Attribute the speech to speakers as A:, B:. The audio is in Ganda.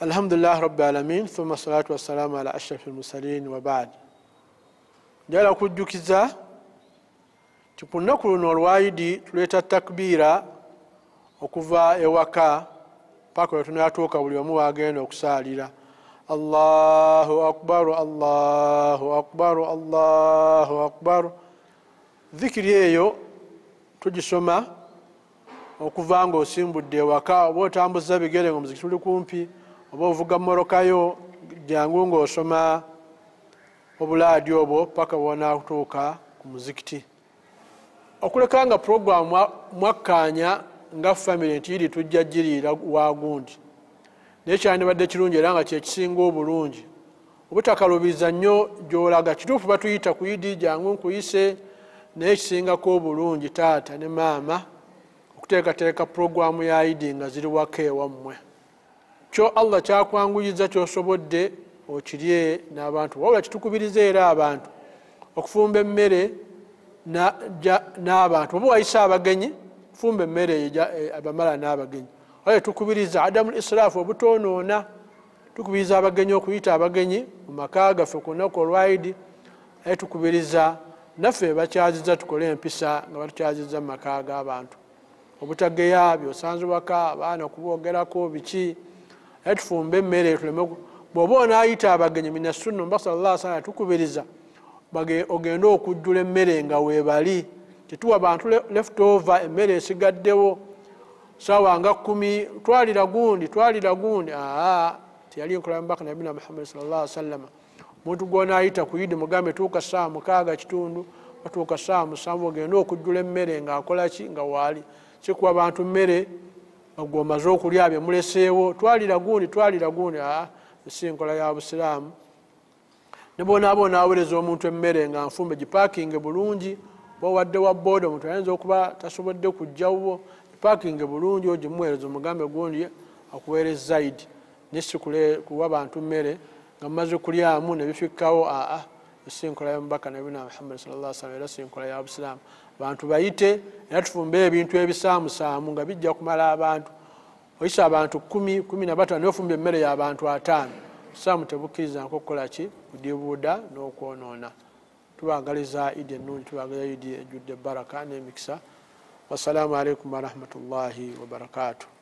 A: الحمد لله رب العالمين ثم الصلاة والسلام على أشرف المرسلين وبعد جالا kujjukiza ku lunaku luno olwayidi tuleeta takbiira okuva ewaka paka we tunatuuka buli omu wagenda okusaalira Allahu akbar Allahu akbar Allahu akbar. Dhikiri eyo tugisoma okuva nga osimbudde ewaka oba otambuza bigere nga muzikiti tuli kumpi oba ovuga mmorokayo jangu ng'osoma obulaadi obwo paka bw'onatuuka ku muzikiti. Okuleka nga programu mwakkaanya nga family nti iri tujja giriira wagundi naye kyandibadde kirungi era nga kyekisinga obulungi obutakalubiza nnyo gy'olaga kituufu batuyita ku idi jangu nkuyise naye kisingako obulungi taata ne maama okuteekateeka programu ya idi nga ziri waka ewammwe. Kyo Allah kyakwanguyiza kyosobodde okirye n'abantu wabula kitukubiriza era abantu okufumba emmere n'abantu oba wayisa abagenyi fumba emmere abamala n'abagenyi oye tukubiriza adamu israfu obutonoona tukubiriza abagenyi okuyita abagenyi mu maka gaffe ku lunaku olwayidi aye tukubiriza naffe bakyaziza tukole empisa nga batukyaziza mu maka g'abantu obutageya byosanze waka abaana kuboogerako biki aye tufumbe emmere tuleme bw'oba onaayita abagenyi mina sunna omubaka sallallahu alaihi wasallam tukubiriza ogenda okujjula emmere nga weebali tetuwa abantu left over emmere esigaddewo sawa nga 10 twalira gundi teyali nkola mbaka nabina Muhammad sallallahu alaihi wasallam. Omuntu gwonaayita ku idi mugambe tuuka saa 6 kitundu batuuka saa 7 ogenda okujjula emmere nga akola ki nga waali kikuwa abantu mmere ogwomaze okulya bye muleseewo twalira gundi si nkola ya busiraamu. Ne bonaaba onaaweereza omuntu emmere nga nfumbe gipaakinge bulungi bowadde wa booda omuntu ayinza okuba tasobodde kujjawo gipaakinge bulungi ogimuweereza omugambe gundi akuweereza zaidi nesikule kuwa abantu mmere nga mumaze kulyamu nebifikkawo si nkola ya mubaka nabina Muhammad sallallahu alaihi wasallam era si nkola ya busiraamu. Abantu bayite era tufumbe ebintu ebisaamusaamu nga bijja kumala abantu oyisa abantu 10-15 nofumba emmere y'abantu 5 busaamu tebukkiriza nkokukola ki kudibuuda n'okwonoona. Tubagaliza idi ennungi tubagaliza idi ejjudde baraka n'emikisa. Wassalamu alaikum warahmatullahi wabarakatuh.